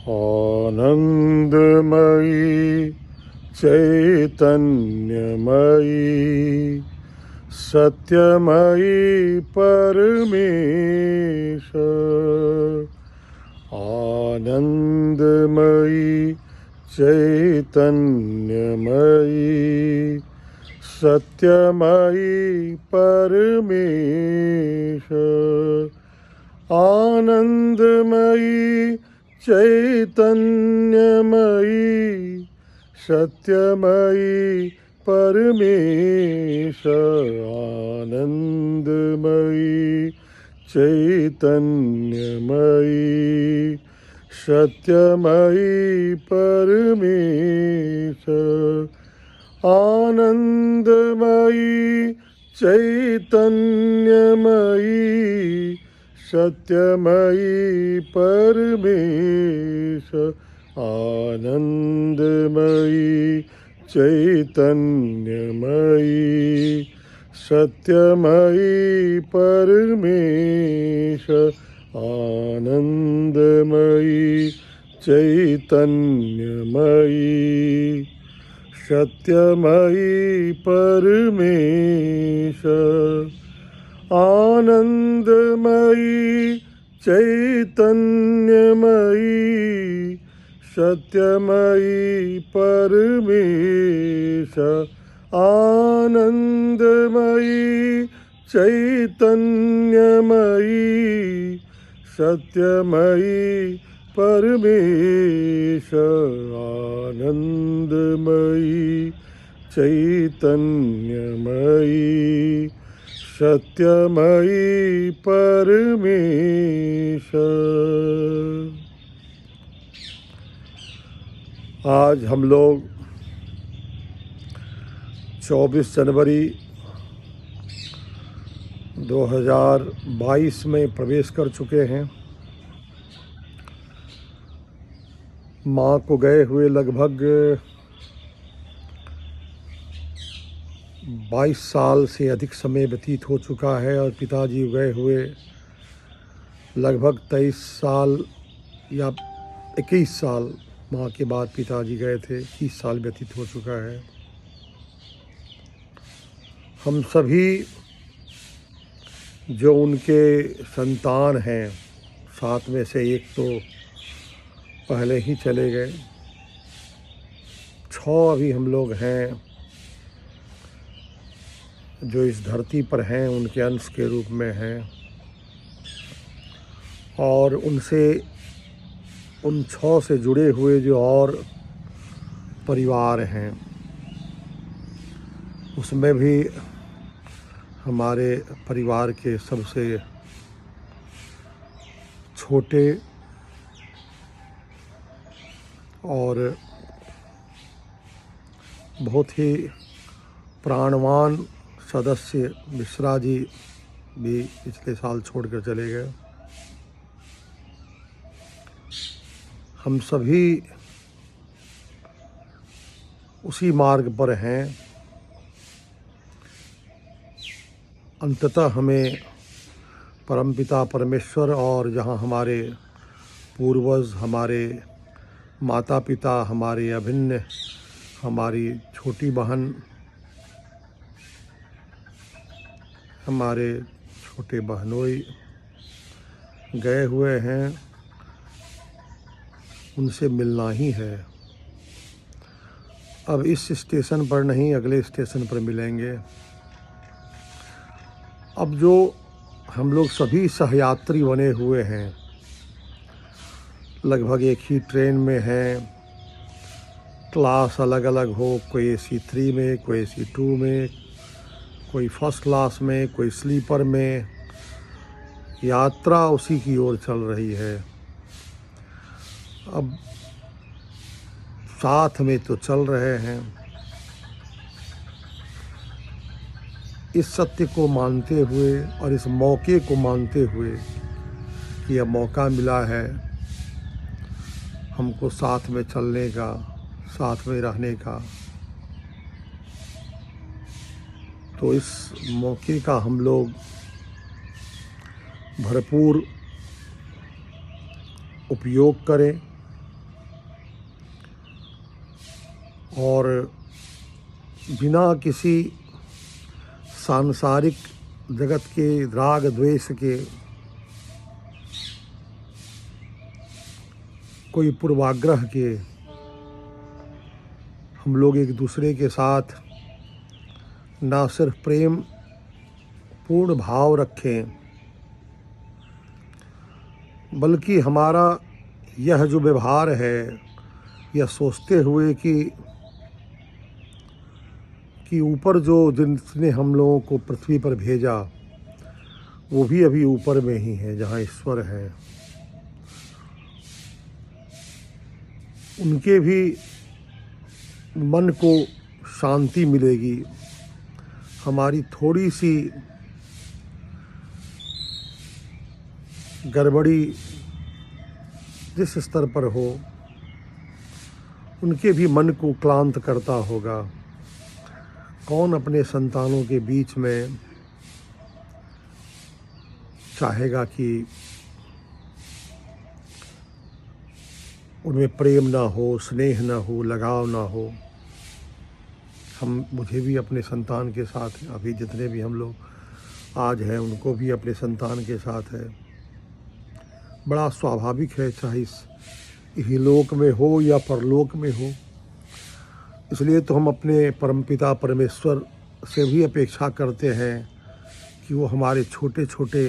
आनंदमयी चैतन्यमयी सत्यमयी परमेश। आनंदमयी चैतन्यमयी सत्यमयी परमेश। आनंदमयी चैतन्यमयी सत्यमयी परमेश। आनंदमयी चैतन्यमयी सत्यमयी परमेश। आनंदमयी चैतन्यमयी सत्यमयी परमेश। आनंदमयी चैतन्यमयी सत्यमयी परमेश। आनंदमयी चैतन्यमयी सत्यमयी परमेश। आनंदमयी चैतन्यमयी सत्यमयी परमेश। आनंदमयी चैतन्यमयी सत्यमयी परमेश। आनंदमयी चैतन्यमयी सत्यमयी परमेश। आज हम लोग 24 जनवरी 2022 में प्रवेश कर चुके हैं। माँ को गए हुए लगभग 22 साल से अधिक समय व्यतीत हो चुका है और पिताजी गए हुए लगभग 23 साल या 21 साल माँ के बाद पिताजी गए थे। 21 साल व्यतीत हो चुका है। हम सभी जो उनके संतान हैं, 7 में से एक तो पहले ही चले गए, 6 अभी हम लोग हैं जो इस धरती पर हैं, उनके अंश के रूप में हैं। और उनसे उन 6 से जुड़े हुए जो और परिवार हैं, उसमें भी हमारे परिवार के सबसे छोटे और बहुत ही प्राणवान सदस्य मिश्रा जी भी पिछले साल छोड़कर चले गए। हम सभी उसी मार्ग पर हैं। अंततः हमें परमपिता परमेश्वर और जहाँ हमारे पूर्वज, हमारे माता पिता, हमारे अभिन्न, हमारी छोटी बहन, हमारे छोटे बहनोई गए हुए हैं, उनसे मिलना ही है। अब इस स्टेशन पर नहीं, अगले स्टेशन पर मिलेंगे। अब जो हम लोग सभी सहयात्री बने हुए हैं, लगभग एक ही ट्रेन में हैं, क्लास अलग अलग हो, कोई AC3 में, कोई AC2 में, कोई फर्स्ट क्लास में, कोई स्लीपर में, यात्रा उसी की ओर चल रही है। अब साथ में तो चल रहे हैं। इस सत्य को मानते हुए और इस मौके को मानते हुए कि यह मौका मिला है हमको साथ में चलने का, साथ में रहने का, तो इस मौके का हम लोग भरपूर उपयोग करें और बिना किसी सांसारिक जगत के राग द्वेष के, कोई पूर्वाग्रह के, हम लोग एक दूसरे के साथ ना सिर्फ प्रेम पूर्ण भाव रखें, बल्कि हमारा यह जो व्यवहार है, यह सोचते हुए कि ऊपर जो जिसने हम लोगों को पृथ्वी पर भेजा वो भी अभी ऊपर में ही है जहाँ ईश्वर है, उनके भी मन को शांति मिलेगी। हमारी थोड़ी सी गड़बड़ी जिस स्तर पर हो, उनके भी मन को क्लांत करता होगा। कौन अपने संतानों के बीच में चाहेगा कि उनमें प्रेम ना हो, स्नेह ना हो, लगाव ना हो। मुझे भी अपने संतान के साथ, अभी जितने भी हम लोग आज हैं उनको भी अपने संतान के साथ है। बड़ा स्वाभाविक है, चाहे इस इहलोक में हो या परलोक में हो। इसलिए तो हम अपने परमपिता परमेश्वर से भी अपेक्षा करते हैं कि वो हमारे छोटे छोटे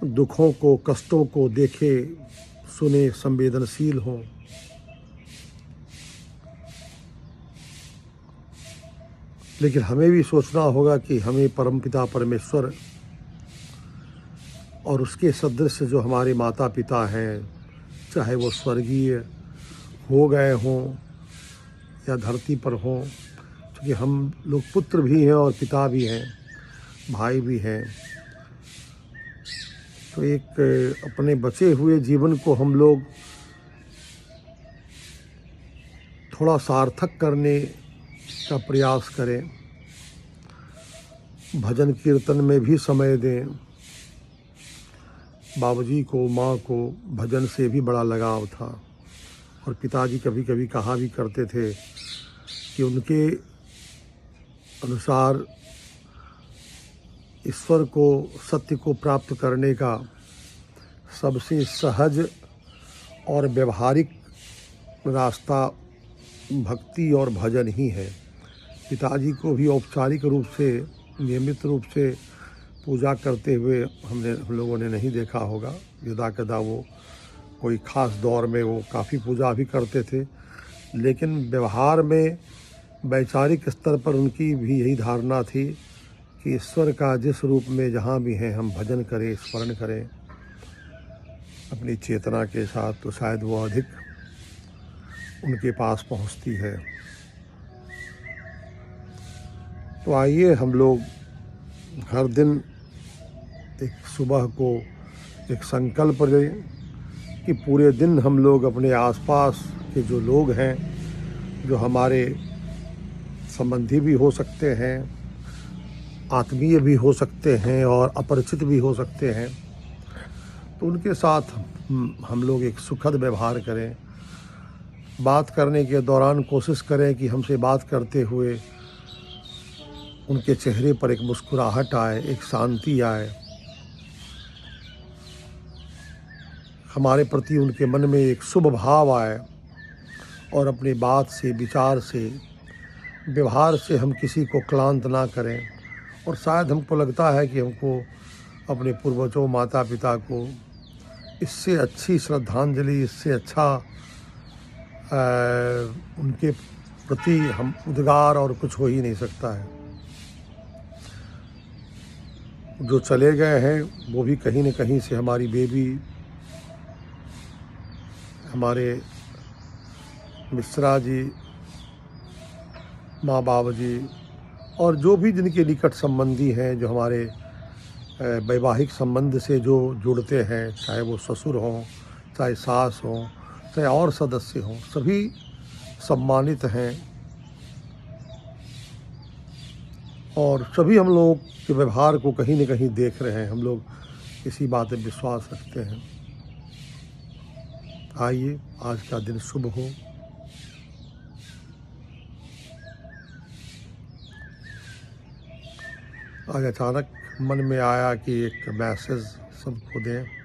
दुखों को, कष्टों को देखे, सुने, संवेदनशील हों। लेकिन हमें भी सोचना होगा कि हमें परमपिता परमेश्वर और उसके सदृश जो हमारे माता पिता हैं, चाहे वो स्वर्गीय हो गए हों या धरती पर हों, क्योंकि हम लोग पुत्र भी हैं और पिता भी हैं, भाई भी हैं, तो एक अपने बचे हुए जीवन को हम लोग थोड़ा सार्थक करने का प्रयास करें। भजन कीर्तन में भी समय दें। बाबूजी को, माँ को भजन से भी बड़ा लगाव था और पिताजी कभी कभी कहा भी करते थे कि उनके अनुसार ईश्वर को, सत्य को प्राप्त करने का सबसे सहज और व्यवहारिक रास्ता भक्ति और भजन ही है। पिताजी को भी औपचारिक रूप से, नियमित रूप से पूजा करते हुए हम लोगों ने नहीं देखा होगा। यदा कदा वो कोई ख़ास दौर में वो काफ़ी पूजा भी करते थे, लेकिन व्यवहार में वैचारिक स्तर पर उनकी भी यही धारणा थी कि ईश्वर का जिस रूप में जहाँ भी हैं हम भजन करें, स्मरण करें अपनी चेतना के साथ, तो शायद वो अधिक उनके पास पहुँचती है। तो आइए हम लोग हर दिन एक सुबह को एक संकल्प लें कि पूरे दिन हम लोग अपने आसपास के जो लोग हैं, जो हमारे संबंधी भी हो सकते हैं, आत्मीय भी हो सकते हैं और अपरिचित भी हो सकते हैं, तो उनके साथ हम लोग एक सुखद व्यवहार करें। बात करने के दौरान कोशिश करें कि हमसे बात करते हुए उनके चेहरे पर एक मुस्कुराहट आए, एक शांति आए, हमारे प्रति उनके मन में एक शुभ भाव आए और अपनी बात से, विचार से, व्यवहार से हम किसी को क्लांत ना करें। और शायद हमको लगता है कि हमको अपने पूर्वजों, माता पिता को इससे अच्छी श्रद्धांजलि, इससे अच्छा उनके प्रति हम उद्गार और कुछ हो ही नहीं सकता है। जो चले गए हैं वो भी कहीं न कहीं से हमारी बेबी, हमारे मिश्रा जी, माँ बाप जी और जो भी जिनके निकट संबंधी हैं, जो हमारे वैवाहिक संबंध से जो जुड़ते हैं, चाहे वो ससुर हों, चाहे सास हों, चाहे और सदस्य हों, सभी सम्मानित हैं और सभी हम लोग के व्यवहार को कहीं न कहीं देख रहे हैं। हम लोग इसी बात में विश्वास रखते हैं। आइए आज का दिन शुभ हो। आज अचानक मन में आया कि एक मैसेज सबको दें।